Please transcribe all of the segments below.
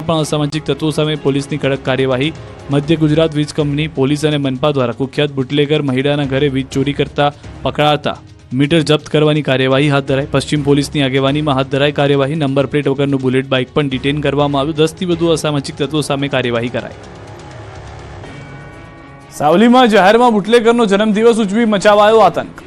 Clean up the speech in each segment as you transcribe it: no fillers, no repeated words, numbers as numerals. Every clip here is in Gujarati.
પણ અસામાજિક તત્વો સામે પોલીસની કડક કાર્યવાહી। મધ્ય ગુજરાત વીજ કંપની પોલીસ અને મનપા દ્વારા કુખ્યાત બુટલેગર મહિલાના ઘરે વીજ ચોરી કરતા પકડાતા મીટર જપ્ત કરવાની કાર્યવાહી હાથ ધરાઈ। પશ્ચિમ પોલીસની આગેવાનીમાં હાથ ધરાઈ કાર્યવાહી। નંબર પ્લેટ વગરનું બુલેટ બાઇક પણ ડિટેન કરવામાં આવ્યું। 10થી વધુ અસામાજિક તત્વો સામે કાર્યવાહી કરાઈ। સાવલીમાં જાહેરમાં બુટલેગરનો જન્મદિવસ ઉજવી મચાવાયો આતંક।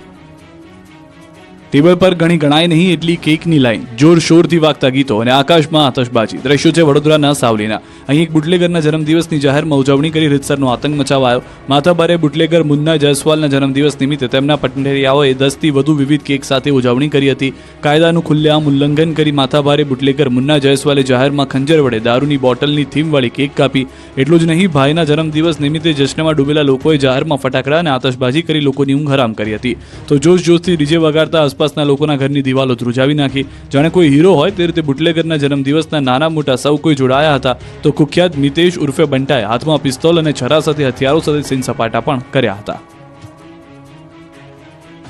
ટેબલ પર ઘણી ગણાય નહીં એટલી કેકની લાઈન, જોરશોરથી વાગતા ગીતો અને આકાશમાં આતશબાજી। દ્રશ્યો છે વડોદરાના સાવલીના। અહીં એક બુટલેગરના જન્મદિવસની જાહેરમાં ઉજવણી કરી રીતસરનો આતંક મચાવાયો। માથાભારે બુટલેગર મુન્ના જયસ્વાલના જન્મદિવસ નિમિત્તે તેમના પટંગડિયાઓએ 10થી વધુ વિવિધ કેક સાથે ઉજવણી કરી હતી। કાયદાનું ખુલ્લેઆમ ઉલ્લંઘન કરી માથાભારે બુટલેગર મુન્ના જયસ્વાલે જાહેરમાં ખંજર વડે દારૂની બોટલની થીમવાળી કેક કાપી। એટલું જ નહીં, ભાઈના જન્મદિવસ નિમિત્તે જશ્નમાં ડૂબેલા લોકોએ જાહેરમાં ફટાકડા અને આતશબાજી કરી લોકોની ઊંઘ હરામ કરી હતી। તો જોશથી ડીજે વગાડતા આસપાસના લોકોના ઘરની દિવાલો ધ્રુજાવી નાખી। જાણે કોઈ હીરો હોય તે રીતે બુટલેગરના જન્મદિવસના નાના મોટા સૌ કોઈ જોડાયા હતા। તો કુખ્યાત મિતેશ ઉર્ફે બંટાએ હાથમાં પિસ્તોલ અને છરા સાથે હથિયારો સાથે સીન સપાટા પણ કર્યા હતા।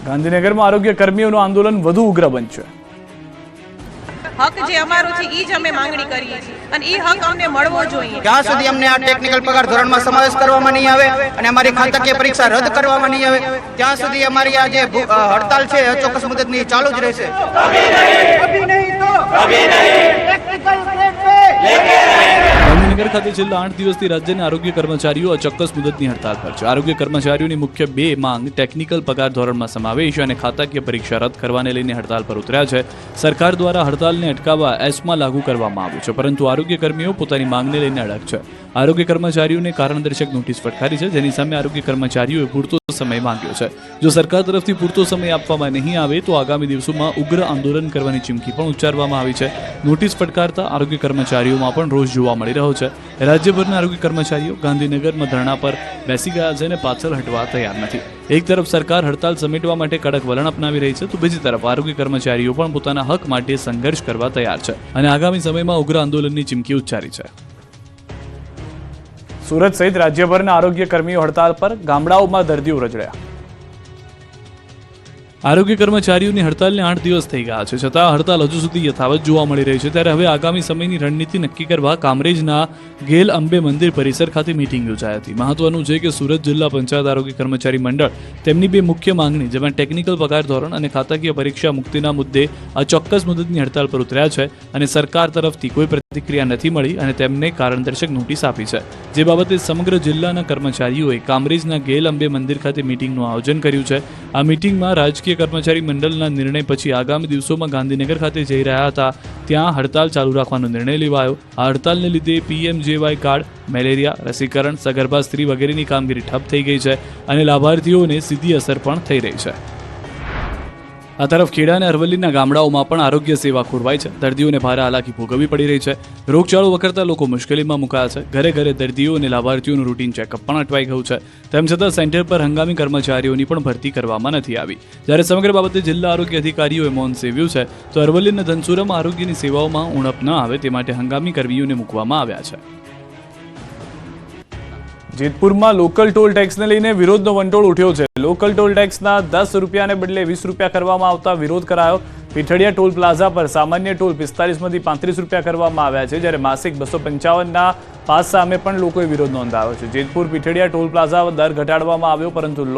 ગાંધીનગરમાં આરોગ્ય કર્મીઓનું આંદોલન વધુ ઉગ્ર બનશે। હક જે અમારો છે ઈ જ અમે માંગણી કરીએ છીએ અને ઈ હક અમને મળવો જોઈએ। જ્યાં સુધી અમને આ ટેકનિકલ પગાર ધોરણમાં સમાવેશ કરવામાં નહીં આવે અને અમારી ખાતાકીય પરીક્ષા રદ કરવામાં નહીં આવે ત્યાં સુધી અમારી આ જે હડતાલ છે અચોક્કસ મુદતની ચાલુ જ રહેશે। ગાંધીનગર ખાતે છેલ્લા 8 દિવસથી રાજ્યના આરોગ્ય કર્મચારીઓ અચોક્કસ મુદતની હડતાલ પર છે। આરોગ્ય કર્મચારીઓની મુખ્ય બે માંગ ટેકનિકલ પગાર ધોરણમાં સમાવેશ અને ખાતાકીય પરીક્ષા રદ કરવાને લઈને હડતાલ પર ઉતર્યા છે। સરકાર દ્વારા હડતાલને અટકાવવા એસમાં લાગુ કરવામાં આવ્યું છે, પરંતુ આરોગ્ય કર્મીઓ પોતાની માંગને લઈને અડગ છે। આરોગ્ય કર્મચારીઓને કારણદર્શક નોટિસ ફટકારી છે, જેની સામે આરોગ્ય કર્મચારીઓએ પૂરતો સમય માંગ્યો છે। જો સરકાર તરફથી પૂરતો સમય આપવામાં નહીં આવે તો આગામી દિવસોમાં ઉગ્ર આંદોલન કરવાની ચીમકી પણ ઉચ્ચારવામાં આવી છે। નોટિસ ફટકારતા આરોગ્ય કર્મચારીઓમાં પણ રોષ જોવા મળી રહ્યો છે। રાજ્યભરના આરોગ્ય કર્મચારીઓ ગાંધીનગરમાં ધરણા પર બેસી ગયા છે અને પાછળ હટવા તૈયાર નથી। એક તરફ સરકાર હડતાલ સમેટવા માટે કડક વલણ અપનાવી રહી છે, તો બીજી તરફ આરોગ્ય કર્મચારીઓ પણ પોતાના હક માટે સંઘર્ષ કરવા તૈયાર છે અને આગામી સમયમાં ઉગ્ર આંદોલનની ચીમકી ઉચ્ચારી છે। સુરત સહિત રાજ્યભરના આરોગ્ય કર્મીઓ હડતાલ પર, ગામડાઓમાં દર્દીઓ રજડ્યા। આરોગ્ય કર્મચારીઓની હડતાલને 8 દિવસ થઈ ગયા છે, છતાં હડતાલ હજુ સુધી યથાવત જોવા મળી રહી છે। ત્યારે હવે આગામી સમયની રણનીતિ નક્કી કરવા કામરેજના ગેલ અંબે મંદિર પરિસર ખાતે મીટિંગ યોજાઈ હતી। મહત્વનું છે કે સુરત જિલ્લા પંચાયત આરોગ્ય કર્મચારી મંડળ તેમની બે મુખ્ય માંગણી, જેમાં ટેકનિકલ પગાર ધોરણ અને ખાતાકીય પરીક્ષા મુક્તિના મુદ્દે અચોક્કસ મુદતની હડતાલ પર ઉતર્યા છે અને સરકાર તરફથી કોઈ પ્રતિક્રિયા નથી મળી અને તેમને કારણદર્શક નોટિસ આપી છે, જે બાબતે સમગ્ર જિલ્લાના કર્મચારીઓએ કામરેજના ગેલ અંબે મંદિર ખાતે મીટિંગનું આયોજન કર્યું છે। આ મીટિંગમાં રાજકીય કર્મચારી મંડળના નિર્ણય પછી આગામી દિવસોમાં ગાંધીનગર ખાતે જઈ રહ્યા હતા ત્યાં હડતાલ ચાલુ રાખવાનો નિર્ણય લેવાયો। આ હડતાલને લીધે PMJY કાર્ડ, મેલેરિયા રસીકરણ, સગર્ભા સ્ત્રી વગેરેની કામગીરી ઠપ થઈ ગઈ છે અને લાભાર્થીઓને સીધી અસર પણ થઈ રહી છે। આ તરફ ખેડા અને અરવલ્લીના ગામડાઓમાં પણ આરોગ્ય સેવા ખોરવાઈ છે। દર્દીઓને ભારે હાલાકી ભોગવવી પડી રહી છે। રોગચાળો વખરતા લોકો મુશ્કેલીમાં મુકાયા છે। ઘરે ઘરે દર્દીઓ અને લાભાર્થીઓનું રૂટીન ચેકઅપ પણ અટવાઈ ગયું છે। તેમ છતાં સેન્ટર પર હંગામી કર્મચારીઓની પણ ભરતી કરવામાં નથી આવી। જ્યારે સમગ્ર બાબતે જિલ્લા આરોગ્ય અધિકારીઓએ મૌન સેવ્યું છે, તો અરવલ્લીના ધનસુરામાં આરોગ્યની સેવાઓમાં ઉણપ ન આવે તે માટે હંગામી કર્મીઓને મૂકવામાં આવ્યા છે। જેતપુરમાં લોકલ ટોલ ટેક્સને લઈને વિરોધનો વંટોળ ઉઠ્યો છે। લોકલ ટોલ ટેક્સના 10 રૂપિયાને બદલે 20 રૂપિયા કરવામાં આવતા વિરોધ કરાયો। પીઠડિયા ટોલ પ્લાઝા પર સામાન્ય ટોલ 45માંથી 35 રૂપિયા કરવામાં આવ્યા છે, જ્યારે માસિક 255ના પાસ સામે પણ લોકોએ વિરોધ નોંધાવ્યો છે। જેતપુર પીઠડિયા ટોલ પ્લાઝા દર ઘટાડવામાં આવ્યો, પરંતુ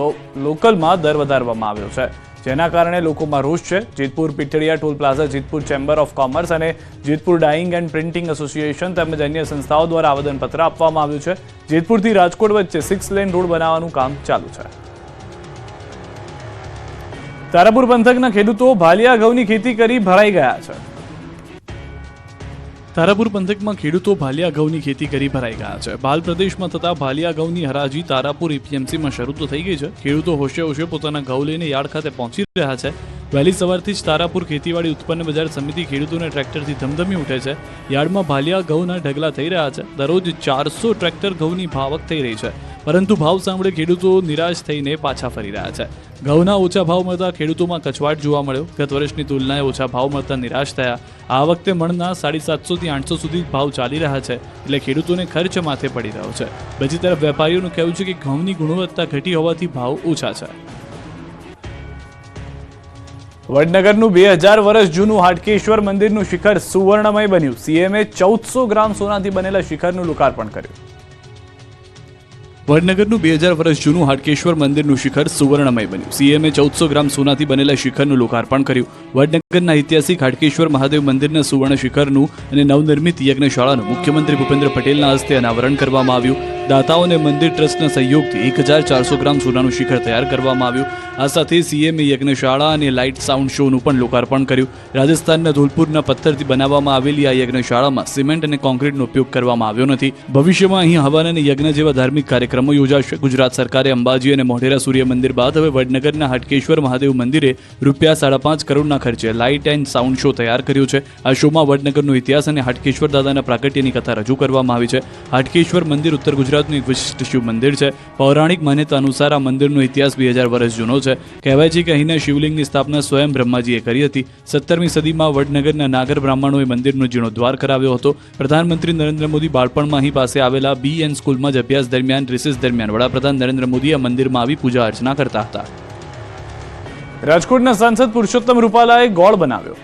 લોકલમાં દર વધારવામાં આવ્યો છે, જેના કારણે લોકોમાં રોષ છે। Jetpur Pithadiya toll plaza Jetpur chamber of commerce અને Jetpur dyeing and printing association તેમજ અન્ય સંસ્થાઓ દ્વારા આવેદનપત્ર આપવામાં આવ્યું છે। જેતપુરથી રાજકોટ વચ્ચે 6 લેન રોડ બનાવવાનું કામ ચાલુ છે। તારાપુર પંથકના ખેડૂતો ભાલિયા ઘઉંની ખેતી કરી ભરાઈ ગયા છે। તારાપુર પંથકમાં ખેડૂતો ભાલિયા ઘઉંની ખેતી કરી ભરાઈ ગયા છે। ભાલ પ્રદેશમાં થતા ભાલિયા ઘઉંની હરાજી તારાપુર APMCમાં શરૂ તો થઈ ગઈ છે। ખેડૂતો હોશે હોશે પોતાના ઘઉં લઈને યાર્ડ ખાતે પહોંચી રહ્યા છે। વહેલી સવારથી જ તારાપુર ખેતીવાડી ઉત્પન્ન બજાર સમિતિ ખેડૂતોને ટ્રેક્ટરથી ધમધમી ઉઠે છે। યાર્ડમાં ભાલિયા ઘઉંના ઢગલા થઈ રહ્યા છે। દરરોજ 400 ટ્રેક્ટર ઘઉંની આવક થઈ રહી છે, પરંતુ ભાવ સાંભળે ખેડૂતો નિરાશ થઈને પાછા ફરી રહ્યા છે। ઘઉંના ઓછા ભાવ મળતા ખેડૂતોમાં કચવાટ જોવા મળ્યો। ગત વર્ષની તુલનાએ ઓછા ભાવ મળતા નિરાશ થયા। આ વખતે મણના 750 થી 800 સુધી ભાવ ચાલી રહ્યા છે, એટલે ખેડૂતોને ખર્ચ માથે પડી રહ્યો છે। બીજી તરફ વેપારીઓનું કહેવું છે કે ઘઉંની ગુણવત્તા ઘટી હોવાથી ભાવ ઓછા છે। વડનગરનું 2000 વર્ષ જૂનું હાટકેશ્વર મંદિરનું શિખર સુવર્ણમય બન્યું. સીએમએ 1400 ગ્રામ સોનાથી બનેલા શિખરનું લોકાર્પણ કર્યું. વડનગરનું 2000 વર્ષ જૂનું હાટકેશ્વર મંદિરનું શિખર સુવર્ણમય બન્યું. સીએમએ 1400 ગ્રામ સોનાથી બનેલા શિખરનું લોકાર્પણ કર્યું. વડનગરના ઐતિહાસિક હાટકેશ્વર મહાદેવ મંદિરના સુવર્ણ શિખરનું અને નવનિર્મિત યજ્ઞશાળાનું મુખ્યમંત્રી ભૂપેન્દ્ર પટેલના હસ્તે અનાવરણ કરવામાં આવ્યું. દાતાઓને મંદિર ટ્રસ્ટના સહયોગથી 1400 ગ્રામ સોનાનું શિખર તૈયાર કરવામાં આવ્યું. આ સાથે સીએમએ યજ્ઞશાળા અને લાઇટ સાઉન્ડ શોનું પણ લોકાર્પણ કર્યું. રાજસ્થાનના ધોલપુરના પથ્થરથી બનાવવામાં આવેલી આ યજ્ઞશાળામાં સિમેન્ટ અને કોન્ક્રીટનો ઉપયોગ કરવામાં આવ્યો નથી. ભવિષ્યમાં અહીં હવન અને યજ્ઞ જેવા ધાર્મિક કાર્યક્રમો યોજાશે. ગુજરાત સરકારે અંબાજી અને મોઢેરા સૂર્ય મંદિર બાદ હવે વડનગરના હાટકેશ્વર મહાદેવ મંદિરે ₹5.5 કરોડના ખર્ચે લાઇટ એન્ડ સાઉન્ડ શો તૈયાર કર્યો છે. આ શોમાં વડનગરનો ઇતિહાસ અને હાટકેશ્વર દાદાના પ્રાગટ્યની કથા રજૂ કરવામાં આવી છે. હાટકેશ્વર મંદિર ઉત્તર ગુજરાતનું એક વિશિષ્ટ શિવ મંદિર છે. પૌરાણિક માન્યતા અનુસાર આ મંદિરનો ઇતિહાસ 2000 વર્ષ જૂનો છે. કહેવાય છે કે અહીંના શિવલિંગની સ્થાપના સ્વયં બ્રહ્માજીએ કરી હતી. 17મી સદીમાં વડનગરના નાગર બ્રાહ્મણોએ મંદિરનો જીર્ણોદ્ધાર કરાવ્યો હતો. પ્રધાનમંત્રી નરેન્દ્ર મોદી બાળપણમાં અહીં પાસે આવેલા BN સ્કૂલમાં જ અભ્યાસ દરમિયાન રિસેસ દરમિયાન વડાપ્રધાન નરેન્દ્ર મોદી આ મંદિરમાં આવી પૂજા અર્ચના કરતા હતા. રાજકોટના સાંસદ પુરુષોત્તમ રૂપાલાએ ગોળ બનાવ્યો.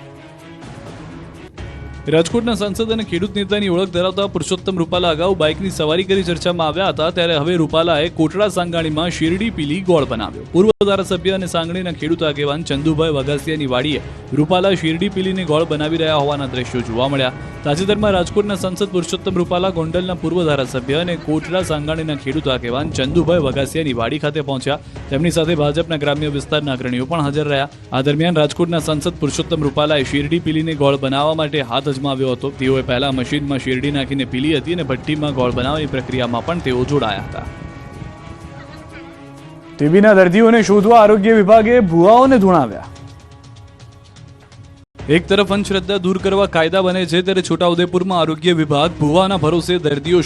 રાજકોટના સાંસદ અને ખેડૂત નેતાની ઓળખ ધરાવતા પુરુષોત્તમ રૂપાલા અગાઉ બાઇકની સવારી કરી ચર્ચામાં આવ્યા હતા. ત્યારે હવે રૂપાલાએ કોટડા સાંગાણીમાં શેરડી પીલી ગોળ બનાવ્યો. પૂર્વ ધારાસભ્ય અને સાંગણીના ખેડૂત આગેવાન ચંદુભાઈ વગાસિયાની વાડીએ રૂપાલા શેરડી પીલીને ગોળ બનાવી રહ્યા હોવાના દ્રશ્યો જોવા મળ્યા. તાજેતરમાં રાજકોટના સાંસદ પુરુષોત્તમ રૂપાલા ગોંડલના પૂર્વ ધારાસભ્ય અને કોટડા સાંગાણીના ખેડૂત આગેવાન ચંદુભાઈ વગાસિયાની વાડી ખાતે પહોંચ્યા. તેમની સાથે ભાજપના ગ્રામ્ય વિસ્તારના અગ્રણીઓ પણ હાજર રહ્યા. આ દરમિયાન રાજકોટના સાંસદ પુરુષોત્તમ રૂપાલાએ શેરડી પીલીને ગોળ બનાવવા માટે હાથ અજમાવ્યો હતો. તેઓએ પહેલા મશીનમાં શેરડી નાખીને પીલી હતી અને ભઠ્ઠીમાં ગોળ બનાવવાની પ્રક્રિયામાં પણ તેઓ જોડાયા હતા. ટીબીના દર્દીઓને શોધવા આરોગ્ય વિભાગે ભુવાઓને ધૂણાવ્યા. એક તરફ અંધશ્રદ્ધા દૂર કરવા કાયદા બને છે, ત્યારે છોટાઉદેપુરમાં આરોગ્ય વિભાગ ભુવાના ભરોસે દર્દીઓ